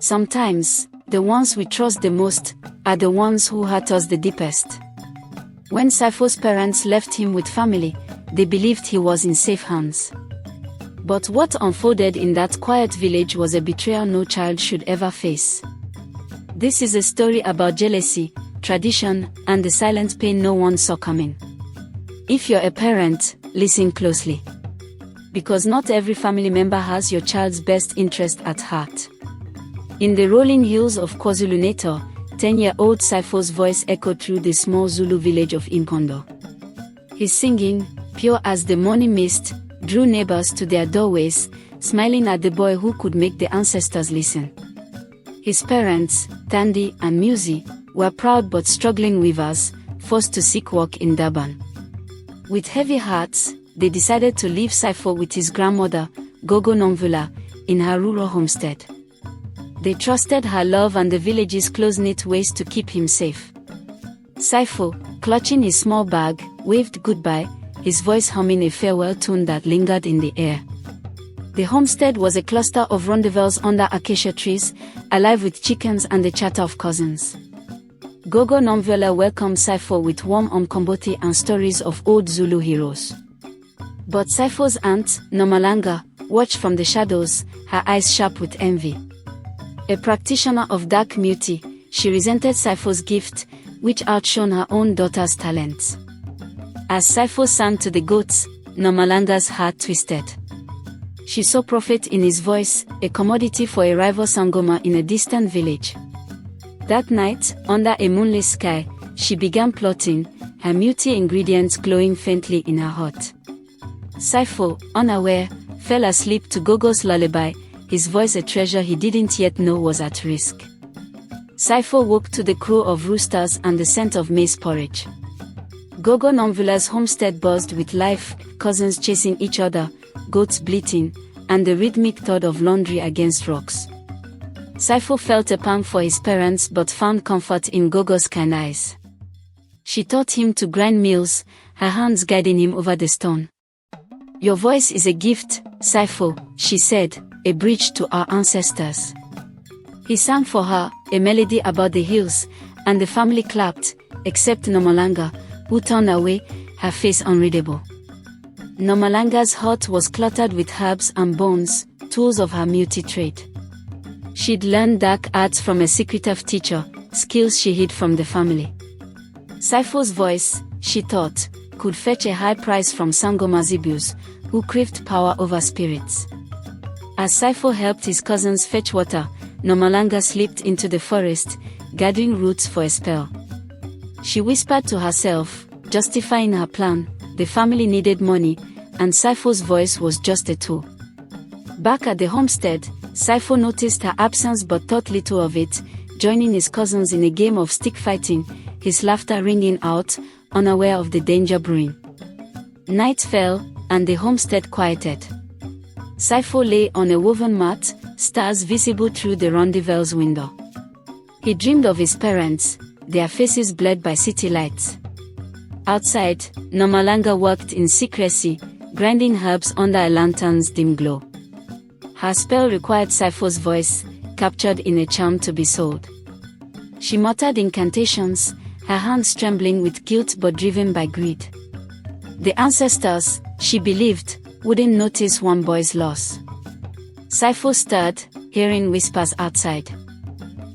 Sometimes, the ones we trust the most are the ones who hurt us the deepest. When Sipho's parents left him with family, they believed he was in safe hands. But what unfolded in that quiet village was a betrayal no child should ever face. This is a story about jealousy, tradition, and the silent pain no one saw coming. If you're a parent, listen closely. Because not every family member has your child's best interest at heart. In the rolling hills of KwaZulu-Natal, 10-year-old Sipho's voice echoed through the small Zulu village of Impondo. His singing, pure as the morning mist, drew neighbors to their doorways, smiling at the boy who could make the ancestors listen. His parents, Thandi and Musi, were proud but struggling weavers, forced to seek work in Durban. With heavy hearts, they decided to leave Sipho with his grandmother, Gogo Nomvula, in her rural homestead. They trusted her love and the village's close-knit ways to keep him safe. Sipho, clutching his small bag, waved goodbye, his voice humming a farewell tune that lingered in the air. The homestead was a cluster of rendezvous under acacia trees, alive with chickens and the chatter of cousins. Gogo Nomvula welcomed Sipho with warm umkomboti and stories of old Zulu heroes. But Sipho's aunt, Nomalanga, watched from the shadows, her eyes sharp with envy. A practitioner of dark muti, she resented Sipho's gift, which outshone her own daughter's talents. As Sipho sang to the goats, Nomalanga's heart twisted. She saw profit in his voice, a commodity for a rival sangoma in a distant village. That night, under a moonless sky, she began plotting, her muti ingredients glowing faintly in her heart. Sipho, unaware, fell asleep to Gogo's lullaby, his voice a treasure he didn't yet know was at risk. Sipho woke to the crow of roosters and the scent of maize porridge. Gogo Nomvula's homestead buzzed with life, cousins chasing each other, goats bleating, and the rhythmic thud of laundry against rocks. Sipho felt a pang for his parents but found comfort in Gogo's kind eyes. She taught him to grind meals, her hands guiding him over the stone. "Your voice is a gift, Sipho," she said, "a bridge to our ancestors." He sang for her, a melody about the hills, and the family clapped, except Nomalanga, who turned away, her face unreadable. Nomalanga's heart was cluttered with herbs and bones, tools of her muti trade. She'd learned dark arts from a secretive teacher, skills she hid from the family. Sipho's voice, she thought, could fetch a high price from Sangoma Zibus, who craved power over spirits. As Sipho helped his cousins fetch water, Nomalanga slipped into the forest, gathering roots for a spell. She whispered to herself, justifying her plan, the family needed money, and Sipho's voice was just a tool. Back at the homestead, Sipho noticed her absence but thought little of it, joining his cousins in a game of stick fighting, his laughter ringing out, unaware of the danger brewing. Night fell, and the homestead quieted. Sipho lay on a woven mat, stars visible through the rendezvous window. He dreamed of his parents, their faces blurred by city lights. Outside, Nomalanga worked in secrecy, grinding herbs under a lantern's dim glow. Her spell required Sipho's voice, captured in a charm to be sold. She muttered incantations, her hands trembling with guilt but driven by greed. The ancestors, she believed, wouldn't notice one boy's loss. Sipho stirred, hearing whispers outside.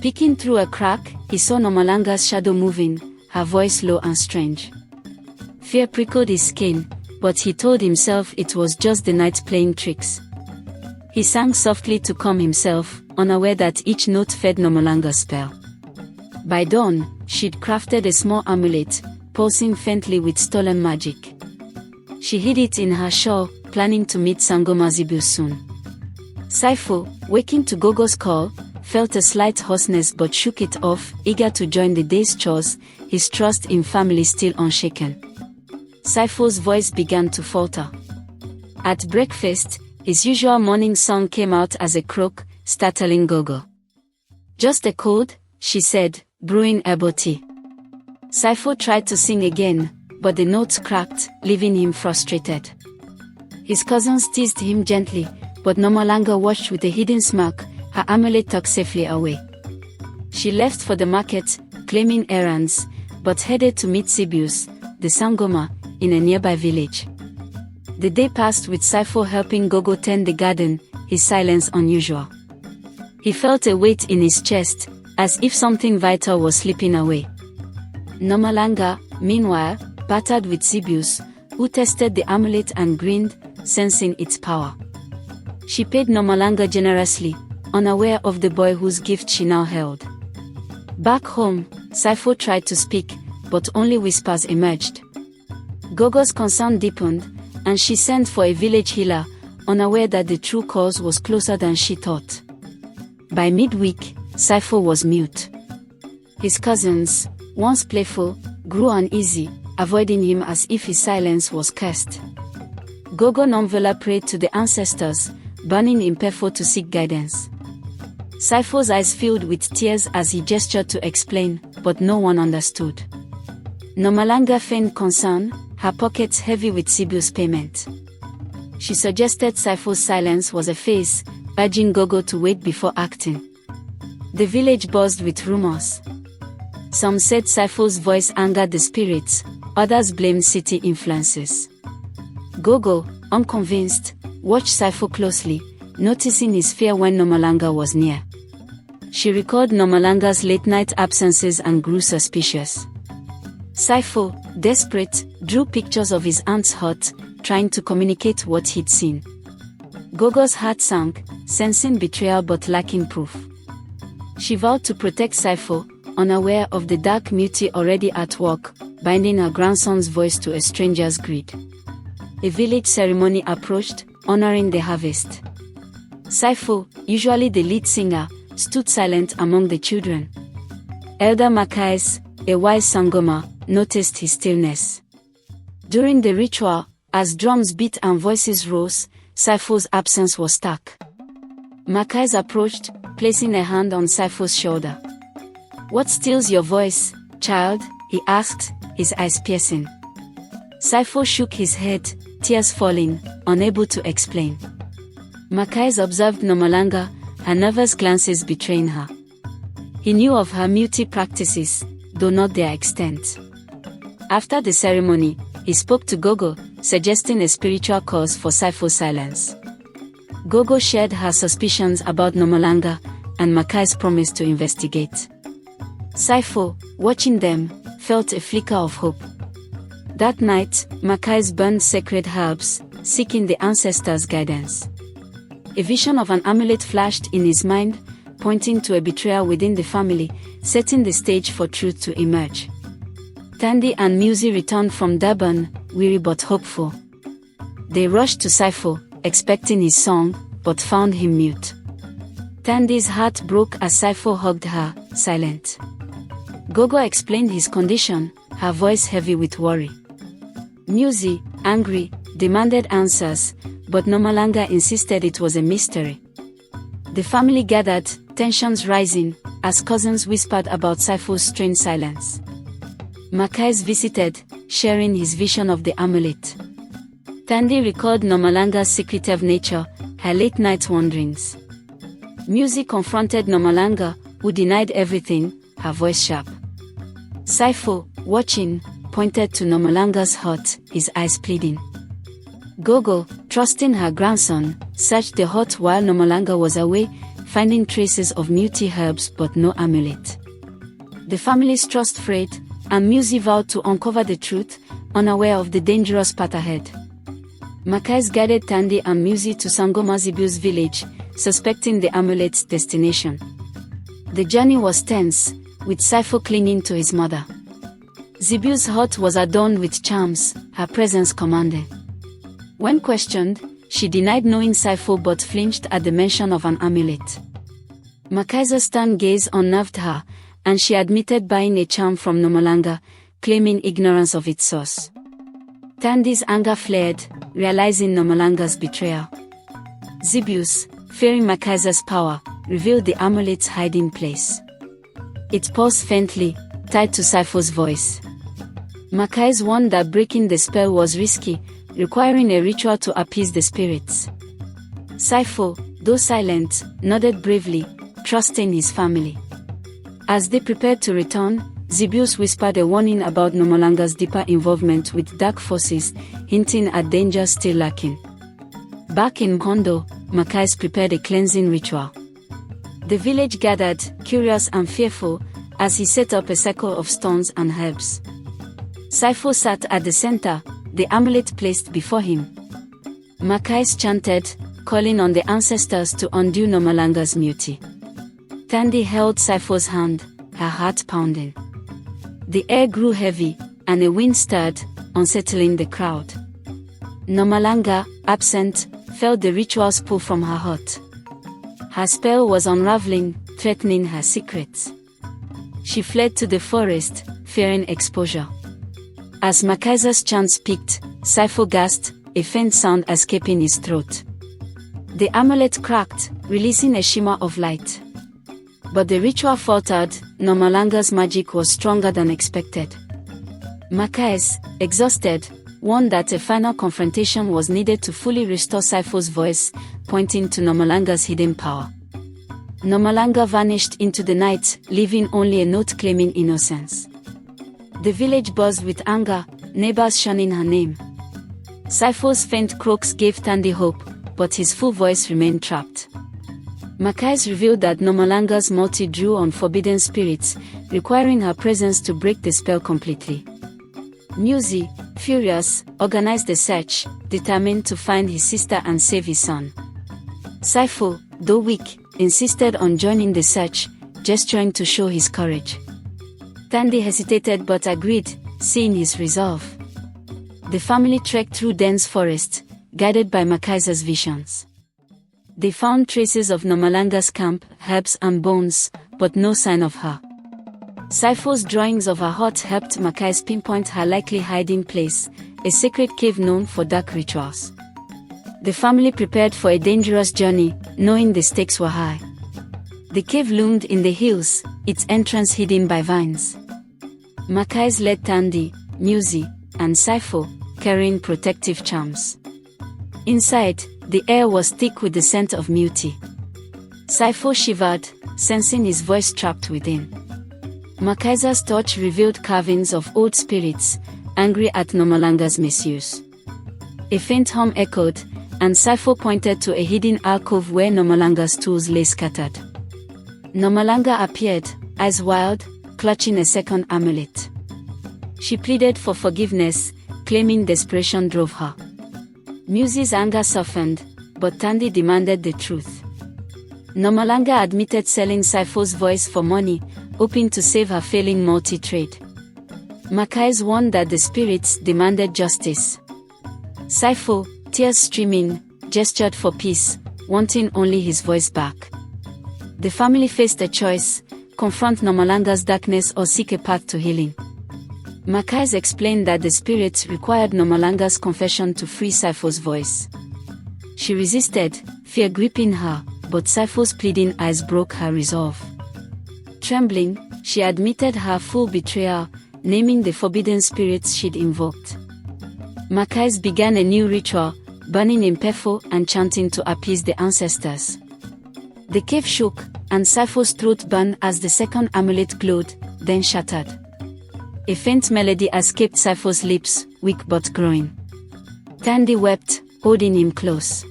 Peeking through a crack, he saw Nomalanga's shadow moving, her voice low and strange. Fear prickled his skin, but he told himself it was just the night playing tricks. He sang softly to calm himself, unaware that each note fed Nomalanga's spell. By dawn, she'd crafted a small amulet, pulsing faintly with stolen magic. She hid it in her shawl, planning to meet Sangoma Zibu soon. Sipho, waking to Gogo's call, felt a slight hoarseness but shook it off, eager to join the day's chores, his trust in family still unshaken. Sipho's voice began to falter. At breakfast, his usual morning song came out as a croak, startling Gogo. "Just a cold," she said, brewing herbal tea. Sipho tried to sing again, but the notes cracked, leaving him frustrated. His cousins teased him gently, but Nomalanga watched with a hidden smirk, her amulet tucked safely away. She left for the market, claiming errands, but headed to meet Sibus, the Sangoma, in a nearby village. The day passed with Sipho helping Gogo tend the garden, his silence unusual. He felt a weight in his chest, as if something vital was slipping away. Nomalanga, meanwhile, battered with Sibus, who tested the amulet and grinned, sensing its power. She paid Nomalanga generously, unaware of the boy whose gift she now held. Back home, Sipho tried to speak, but only whispers emerged. Gogo's concern deepened, and she sent for a village healer, unaware that the true cause was closer than she thought. By midweek, Sipho was mute. His cousins, once playful, grew uneasy, avoiding him as if his silence was cursed. Gogo Nomvela prayed to the ancestors, burning in Pefo to seek guidance. Sipho's eyes filled with tears as he gestured to explain, but no one understood. Nomalanga feigned concern, her pockets heavy with Sibu's payment. She suggested Sipho's silence was a phase, urging Gogo to wait before acting. The village buzzed with rumors. Some said Sipho's voice angered the spirits, others blamed city influences. Gogo, unconvinced, watched Sipho closely, noticing his fear when Nomalanga was near. She recalled Nomalanga's late-night absences and grew suspicious. Sipho, desperate, drew pictures of his aunt's hut, trying to communicate what he'd seen. Gogo's heart sank, sensing betrayal but lacking proof. She vowed to protect Sipho, unaware of the dark muti already at work, binding her grandson's voice to a stranger's greed. A village ceremony approached, honoring the harvest. Sipho, usually the lead singer, stood silent among the children. Elder Makais, a wise Sangoma, noticed his stillness. During the ritual, as drums beat and voices rose, Sipho's absence was stark. Makais approached, placing a hand on Sipho's shoulder. "What steals your voice, child?" he asked, his eyes piercing. Sipho shook his head, tears falling, unable to explain. Makais observed Nomalanga, her nervous glances betraying her. He knew of her muti practices, though not their extent. After the ceremony, he spoke to Gogo, suggesting a spiritual cause for Sipho's silence. Gogo shared her suspicions about Nomalanga, and Makais promised to investigate. Sipho, watching them, felt a flicker of hope. That night, Makais burned sacred herbs, seeking the ancestors' guidance. A vision of an amulet flashed in his mind, pointing to a betrayal within the family, setting the stage for truth to emerge. Tandy and Musi returned from Durban, weary but hopeful. They rushed to Sipho, expecting his song, but found him mute. Tandy's heart broke as Sipho hugged her, silent. Gogo explained his condition, her voice heavy with worry. Musi, angry, demanded answers, but Nomalanga insisted it was a mystery. The family gathered, tensions rising, as cousins whispered about Sipho's strange silence. Makais visited, sharing his vision of the amulet. Tandy recalled Nomalanga's secretive nature, her late-night wanderings. Musi confronted Nomalanga, who denied everything, her voice sharp. Sipho, watching, pointed to Nomalanga's hut, his eyes pleading. Gogo, trusting her grandson, searched the hut while Nomalanga was away, finding traces of muti herbs but no amulet. The family's trust frayed, and Musi vowed to uncover the truth, unaware of the dangerous path ahead. Makais guided Tandy and Musi to Sangoma Zibu's village, suspecting the amulet's destination. The journey was tense, with Sipho clinging to his mother. Zibu's hut was adorned with charms, her presence commanding. When questioned, she denied knowing Sipho but flinched at the mention of an amulet. Makai's stern gaze unnerved her, and she admitted buying a charm from Nomalanga, claiming ignorance of its source. Tandy's anger flared, realizing Nomalanga's betrayal. Zibius, fearing Makai's power, revealed the amulet's hiding place. It paused faintly, tied to Sipho's voice. Makais warned that breaking the spell was risky, requiring a ritual to appease the spirits. Sipho, though silent, nodded bravely, trusting his family. As they prepared to return, Zibius whispered a warning about Nomalanga's deeper involvement with dark forces, hinting at danger still lurking. Back in Mkondo, Makais prepared a cleansing ritual. The village gathered, curious and fearful, as he set up a circle of stones and herbs. Sipho sat at the center, the amulet placed before him. Makais chanted, calling on the ancestors to undo Nomalanga's muti. Thandi held Sipho's hand, her heart pounding. The air grew heavy, and a wind stirred, unsettling the crowd. Nomalanga, absent, felt the ritual's pull from her heart. Her spell was unraveling, threatening her secrets. She fled to the forest, fearing exposure. As Makaisa's chants peaked, Sipho gasped, a faint sound escaping his throat. The amulet cracked, releasing a shimmer of light. But the ritual faltered. Nomalanga's magic was stronger than expected. Makais, exhausted, warned that a final confrontation was needed to fully restore Sipho's voice, pointing to Nomalanga's hidden power. Nomalanga vanished into the night, leaving only a note claiming innocence. The village buzzed with anger, neighbors shunning her name. Sipho's faint croaks gave Thandi hope, but his full voice remained trapped. Makais revealed that Nomalanga's muti drew on forbidden spirits, requiring her presence to break the spell completely. Muzi, furious, organized a search, determined to find his sister and save his son. Sipho, though weak, insisted on joining the search, gesturing to show his courage. Thandi hesitated but agreed, seeing his resolve. The family trekked through dense forest, guided by Makaisa's visions. They found traces of Nomalanga's camp, herbs and bones, but no sign of her. Sipho's drawings of her hut helped Makais pinpoint her likely hiding place, a secret cave known for dark rituals. The family prepared for a dangerous journey, knowing the stakes were high. The cave loomed in the hills, its entrance hidden by vines. Makais led Thandi, Muzi, and Sipho, carrying protective charms. Inside, the air was thick with the scent of muti. Sipho shivered, sensing his voice trapped within. Makaisa's torch revealed carvings of old spirits, angry at Nomalanga's misuse. A faint hum echoed, and Sipho pointed to a hidden alcove where Nomalanga's tools lay scattered. Nomalanga appeared, eyes wild, clutching a second amulet. She pleaded for forgiveness, claiming desperation drove her. Muzi's anger softened, but Thandi demanded the truth. Nomalanga admitted selling Sipho's voice for money, hoping to save her failing multi-trade. Makais warned that the spirits demanded justice. Sipho, tears streaming, gestured for peace, wanting only his voice back. The family faced a choice: confront Nomalanga's darkness or seek a path to healing. Makais explained that the spirits required Nomalanga's confession to free Sipho's voice. She resisted, fear gripping her, but Sipho's pleading eyes broke her resolve. Trembling, she admitted her full betrayal, naming the forbidden spirits she'd invoked. Makais began a new ritual, burning in Pefo and chanting to appease the ancestors. The cave shook, and Sipho's throat burned as the second amulet glowed, then shattered. A faint melody escaped Sipho's lips, weak but growing. Thandi wept, holding him close.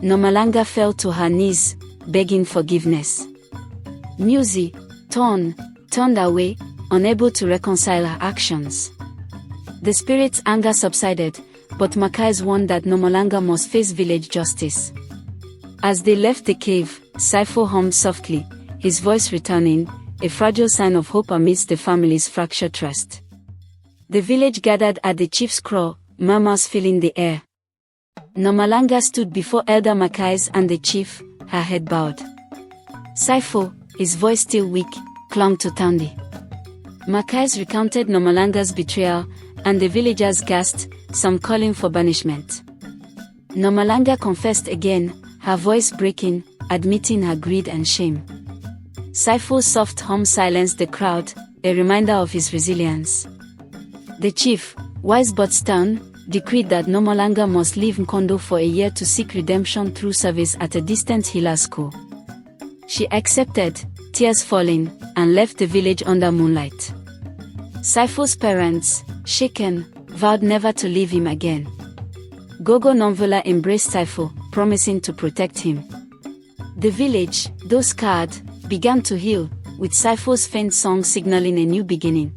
Nomalanga fell to her knees, begging forgiveness. Muzi, turned away, unable to reconcile her actions. The spirit's anger subsided, but Makais warned that Nomalanga must face village justice. As they left the cave, Sipho hummed softly, his voice returning, a fragile sign of hope amidst the family's fractured trust. The village gathered at the chief's kraal, murmurs filling the air. Nomalanga stood before Elder Makais and the chief, her head bowed. Sipho, his voice still weak, clung to Thandi. Makais recounted Nomalanga's betrayal, and the villagers gasped, some calling for banishment. Nomalanga confessed again, her voice breaking, admitting her greed and shame. Sipho's soft hum silenced the crowd, a reminder of his resilience. The chief, wise but stern, decreed that Nomalanga must leave Mkondo for a year to seek redemption through service at a distant Hila school. She accepted, tears falling, and left the village under moonlight. Sipho's parents, shaken, vowed never to leave him again. Gogo Nomvula embraced Sipho, promising to protect him. The village, though scarred, began to heal, with Sipho's faint song signaling a new beginning.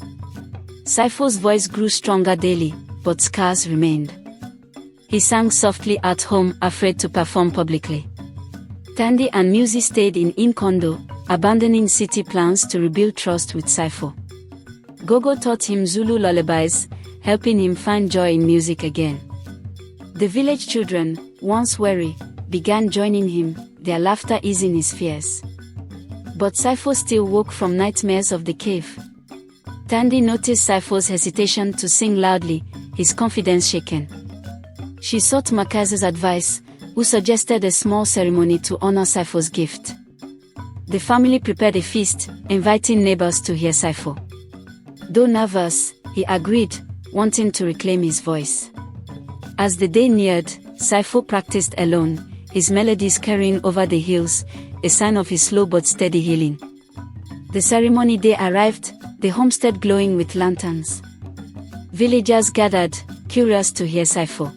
Sipho's voice grew stronger daily, but scars remained. He sang softly at home, afraid to perform publicly. Tandy and Musi stayed in Mkondo, abandoning city plans to rebuild trust with Sipho. Gogo taught him Zulu lullabies, helping him find joy in music again. The village children, once wary, began joining him, their laughter easing his fears. But Sipho still woke from nightmares of the cave. Tandy noticed Sipho's hesitation to sing loudly, his confidence shaken. She sought Makai's advice, who suggested a small ceremony to honor Sipho's gift. The family prepared a feast, inviting neighbors to hear Sipho. Though nervous, he agreed, wanting to reclaim his voice. As the day neared, Sipho practiced alone, his melodies carrying over the hills, a sign of his slow but steady healing. The ceremony day arrived, the homestead glowing with lanterns. Villagers gathered, curious to hear Sipho.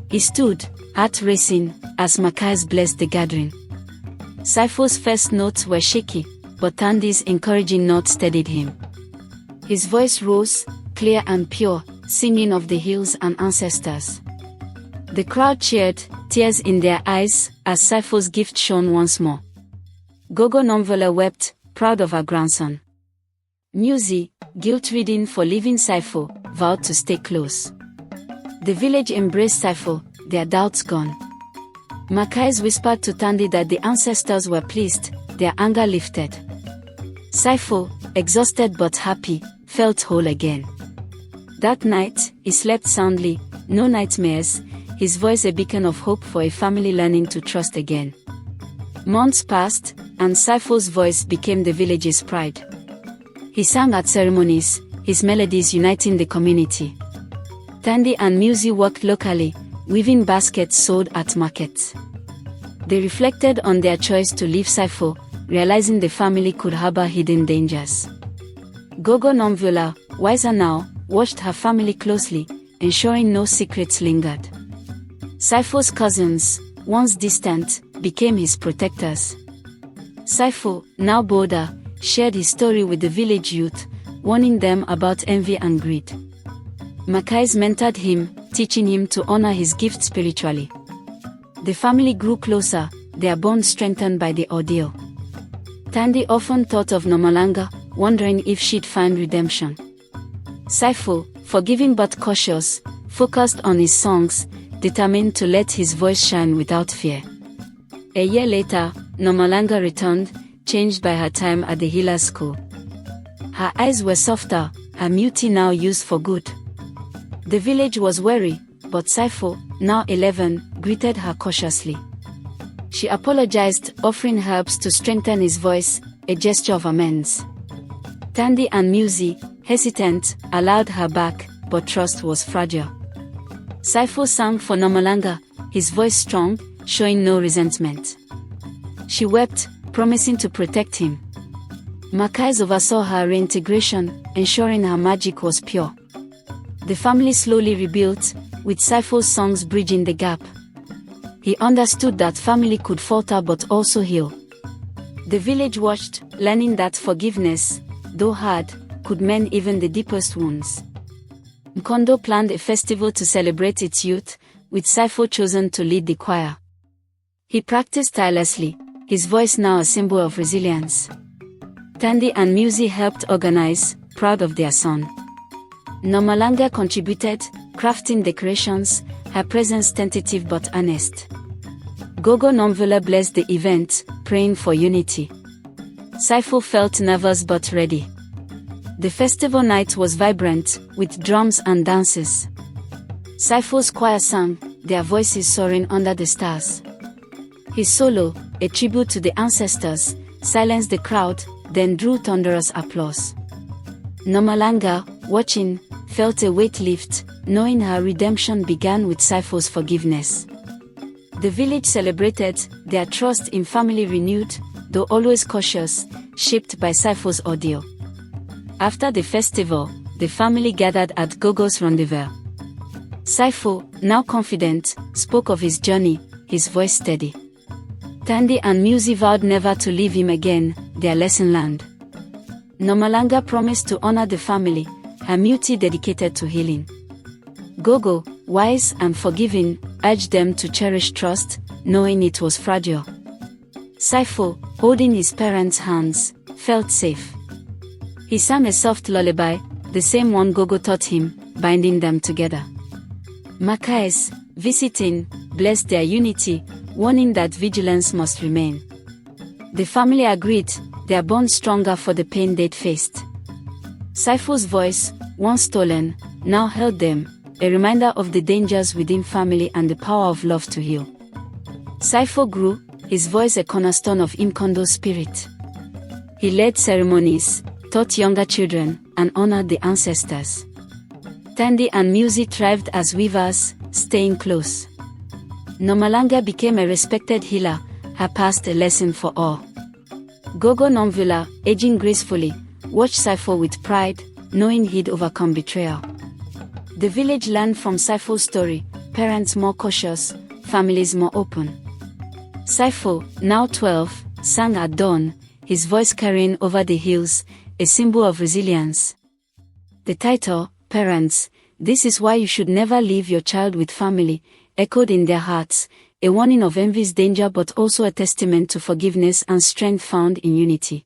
He stood, heart racing, as Makais blessed the gathering. Sipho's first notes were shaky, but Tandy's encouraging note steadied him. His voice rose, clear and pure, singing of the hills and ancestors. The crowd cheered, tears in their eyes, as Sipho's gift shone once more. Gogo Nomvula wept, proud of her grandson. Musi, guilt-ridden for leaving Sipho, vowed to stay close. The village embraced Sipho, their doubts gone. Makais whispered to Tandy that the ancestors were pleased, their anger lifted. Sipho, exhausted but happy, felt whole again. That night, he slept soundly, no nightmares, his voice a beacon of hope for a family learning to trust again. Months passed, and Sipho's voice became the village's pride. He sang at ceremonies, his melodies uniting the community. Tandy and Musi worked locally, weaving baskets sold at markets. They reflected on their choice to leave Sipho, realizing the family could harbor hidden dangers. Gogo Nomvula, wiser now, watched her family closely, ensuring no secrets lingered. Sipho's cousins, once distant, became his protectors. Sipho, now bolder, shared his story with the village youth, warning them about envy and greed. Makais mentored him, teaching him to honor his gift spiritually. The family grew closer, their bond strengthened by the ordeal. Tandy often thought of Nomalanga, wondering if she'd find redemption. Sipho, forgiving but cautious, focused on his songs, determined to let his voice shine without fear. A year later, Nomalanga returned, changed by her time at the Hila school. Her eyes were softer, her muti now used for good. The village was wary, but Sipho, now 11, greeted her cautiously. She apologized, offering herbs to strengthen his voice, a gesture of amends. Tandy and Musi, hesitant, allowed her back, but trust was fragile. Sipho sang for Nomalanga, his voice strong, showing no resentment. She wept, promising to protect him. Makais oversaw her reintegration, ensuring her magic was pure. The family slowly rebuilt, with Sipho's songs bridging the gap. He understood that family could falter but also heal. The village watched, learning that forgiveness, though hard, could mend even the deepest wounds. Mkondo planned a festival to celebrate its youth, with Sipho chosen to lead the choir. He practiced tirelessly, his voice now a symbol of resilience. Tandy and Musi helped organize, proud of their son. Nomalanga contributed, crafting decorations, her presence tentative but earnest. Gogo Nomvula blessed the event, praying for unity. Sipho felt nervous but ready. The festival night was vibrant, with drums and dances. Sipho's choir sang, their voices soaring under the stars. His solo, a tribute to the ancestors, silenced the crowd, then drew thunderous applause. Nomalanga, watching, felt a weight lift, knowing her redemption began with Sipho's forgiveness. The village celebrated, their trust in family renewed, though always cautious, shaped by Sipho's ordeal. After the festival, the family gathered at Gogo's rendezvous. Sipho, now confident, spoke of his journey, his voice steady. Tandy and Musi vowed never to leave him again, their lesson learned. Nomalanga promised to honor the family, her muti dedicated to healing. Gogo, wise and forgiving, urged them to cherish trust, knowing it was fragile. Sipho, holding his parents' hands, felt safe. He sang a soft lullaby, the same one Gogo taught him, binding them together. Makais, visiting, blessed their unity, warning that vigilance must remain. The family agreed, their bond stronger for the pain they'd faced. Sipho's voice, once stolen, now held them, a reminder of the dangers within family and the power of love to heal. Sipho grew, his voice a cornerstone of Mkondo's spirit. He led ceremonies, taught younger children, and honored the ancestors. Tandy and Musi thrived as weavers, staying close. Nomalanga became a respected healer, her past a lesson for all. Gogo Nomvula, aging gracefully, watched Sipho with pride, knowing he'd overcome betrayal. The village learned from Sipho's story, parents more cautious, families more open. Sipho, now 12, sang at dawn, his voice carrying over the hills, a symbol of resilience. The title, Parents, this is why you should never leave your child with family, echoed in their hearts, a warning of envy's danger but also a testament to forgiveness and strength found in unity.